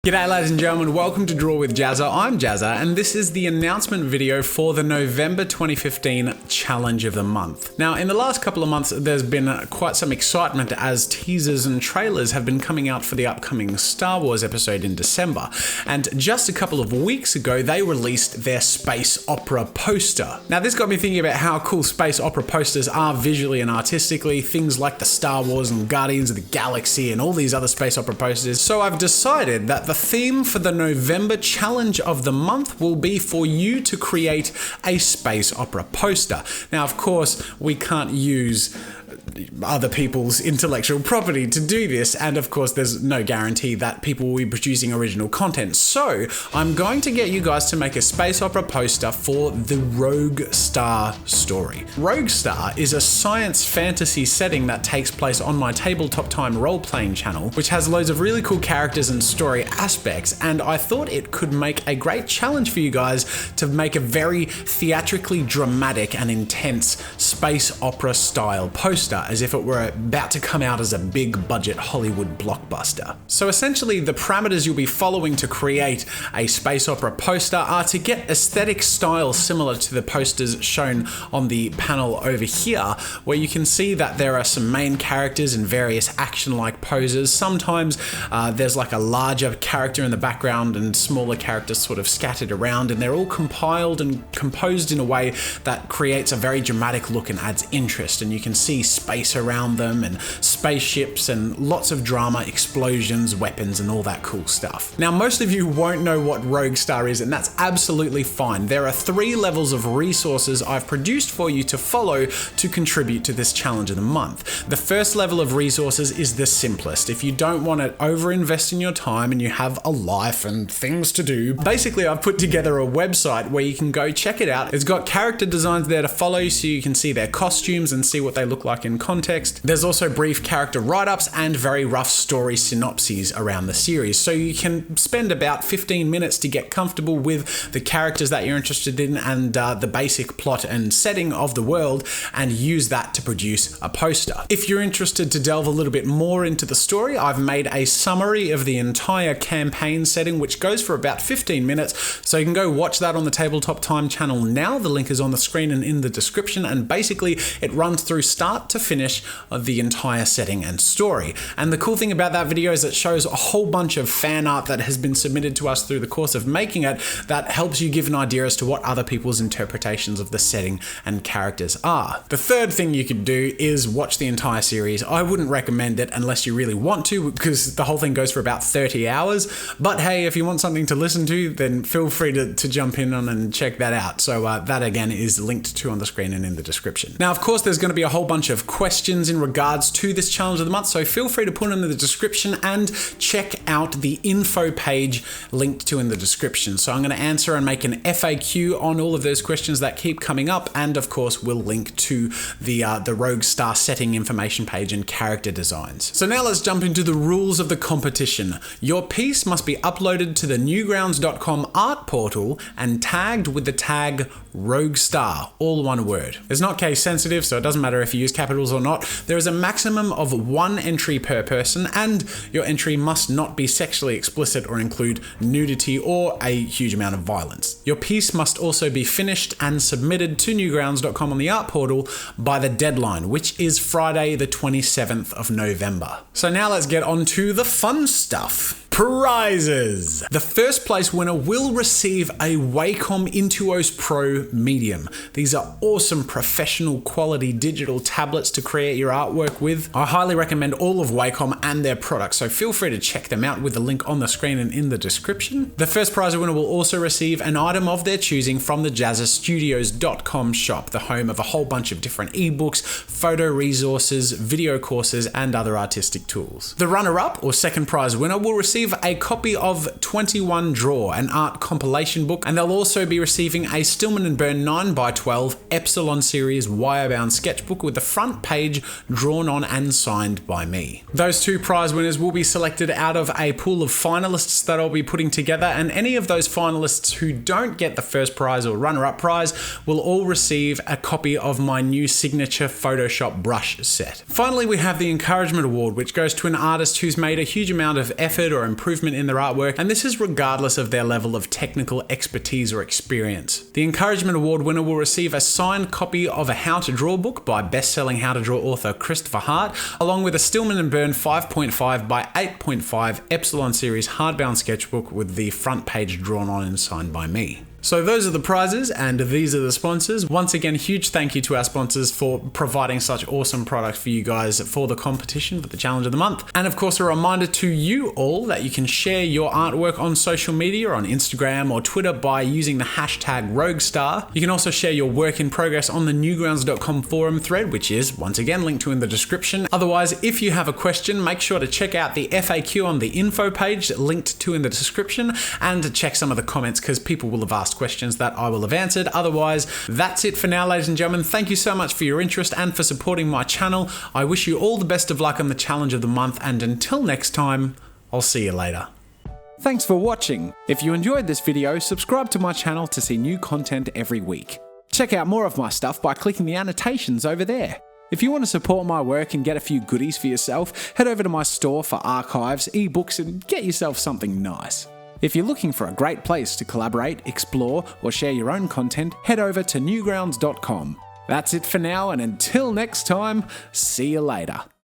G'day ladies and gentlemen, welcome to Draw with Jazza. I'm Jazza and this is the announcement video for the November 2015 Challenge of the Month. Now in the last couple of months there's been quite some excitement as teasers and trailers have been coming out for the upcoming Star Wars episode in December, and just a couple of weeks ago they released their space opera poster. Now this got me thinking about how cool space opera posters are visually and artistically, things like the Star Wars and Guardians of the Galaxy and all these other space opera posters. So I've decided that the theme for the November Challenge of the Month will be for you to create a space opera poster. Now, of course, we can't use other people's intellectual property to do this, and of course there's no guarantee that people will be producing original content. So I'm going to get you guys to make a space opera poster for the Rogue Star story. Rogue Star is a science fantasy setting that takes place on my Tabletop Time role-playing channel, which has loads of really cool characters and story aspects, and I thought it could make a great challenge for you guys to make a very theatrically dramatic and intense space opera style poster, as if it were about to come out as a big budget Hollywood blockbuster. So essentially the parameters you'll be following to create a space opera poster are to get aesthetic style similar to the posters shown on the panel over here, where you can see that there are some main characters in various action-like poses. Sometimes there's like a larger character in the background and smaller characters sort of scattered around, and they're all compiled and composed in a way that creates a very dramatic look and adds interest, and you can see space around them and spaceships and lots of drama, explosions, weapons and all that cool stuff. Now most of you won't know what Rogue Star is, and that's absolutely fine. There are 3 levels of resources I've produced for you to follow to contribute to this challenge of the month. The first level of resources is the simplest. If you don't want to overinvest in your time and you have a life and things to do, basically I've put together a website where you can go check it out. It's got character designs there to follow so you can see their costumes and see what they look like in context. There's also brief character write-ups and very rough story synopses around the series, so you can spend about 15 minutes to get comfortable with the characters that you're interested in and the basic plot and setting of the world, and use that to produce a poster. If you're interested to delve a little bit more into the story, I've made a summary of the entire campaign setting, which goes for about 15 minutes, so you can go watch that on the Tabletop Time channel now. The link is on the screen and in the description, and basically it runs through start to finish of the entire setting and story. And the cool thing about that video is it shows a whole bunch of fan art that has been submitted to us through the course of making it that helps you give an idea as to what other people's interpretations of the setting and characters are. The third thing you could do is watch the entire series. I wouldn't recommend it unless you really want to, because the whole thing goes for about 30 hours. But hey, if you want something to listen to, then feel free to jump in on and check that out. So that again is linked to on the screen and in the description. Now, of course, there's going to be a whole bunch of questions in regards to this challenge of the month, so feel free to put them in the description and check out the info page linked to in the description. So I'm going to answer and make an FAQ on all of those questions that keep coming up, and of course we'll link to the Rogue Star setting information page and character designs. So now let's jump into the rules of the competition. Your piece must be uploaded to the newgrounds.com art portal and tagged with the tag Rogue Star, all one word. It's not case sensitive, so it doesn't matter if you use capitals or not. There is a maximum of 1 entry per person, and your entry must not be sexually explicit or include nudity or a huge amount of violence. Your piece must also be finished and submitted to newgrounds.com on the art portal by the deadline, which is Friday the 27th of November. So now let's get on to the fun stuff. Prizes! The first place winner will receive a Wacom Intuos Pro Medium. These are awesome professional quality digital tablets to create your artwork with. I highly recommend all of Wacom and their products, so feel free to check them out with the link on the screen and in the description. The first prize winner will also receive an item of their choosing from the JazzaStudios.com shop, the home of a whole bunch of different ebooks, photo resources, video courses, and other artistic tools. The runner-up or second prize winner will receive a copy of 21 Draw, an art compilation book, and they'll also be receiving a Stillman Birn 9x12 Epsilon series wirebound sketchbook with the front page drawn on and signed by me. Those 2 prize winners will be selected out of a pool of finalists that I'll be putting together, and any of those finalists who don't get the first prize or runner-up prize will all receive a copy of my new signature Photoshop brush set. Finally, we have the Encouragement Award, which goes to an artist who's made a huge amount of effort or improvement in their artwork, and this is regardless of their level of technical expertise or experience. The Encouragement Award winner will receive a signed copy of a How to Draw book by best-selling How to Draw author Christopher Hart, along with a Stillman Birn 5.5 by 8.5 Epsilon series hardbound sketchbook with the front page drawn on and signed by me. So those are the prizes, and these are the sponsors. Once again, huge thank you to our sponsors for providing such awesome products for you guys for the competition, for the challenge of the month. And of course, a reminder to you all that you can share your artwork on social media, on Instagram or Twitter, by using the hashtag Roguestar. You can also share your work in progress on the newgrounds.com forum thread, which is, once again, linked to in the description. Otherwise, if you have a question, make sure to check out the FAQ on the info page, linked to in the description, and to check some of the comments, because people will have asked questions that I will have answered. Otherwise, that's it for now, ladies and gentlemen. Thank you so much for your interest and for supporting my channel. I wish you all the best of luck on the challenge of the month, and until next time, I'll see you later. Thanks for watching. If you enjoyed this video, subscribe to my channel to see new content every week. Check out more of my stuff by clicking the annotations over there. If you want to support my work and get a few goodies for yourself, head over to my store for archives, ebooks, and get yourself something nice. If you're looking for a great place to collaborate, explore, or share your own content, head over to newgrounds.com. That's it for now, and until next time, see you later.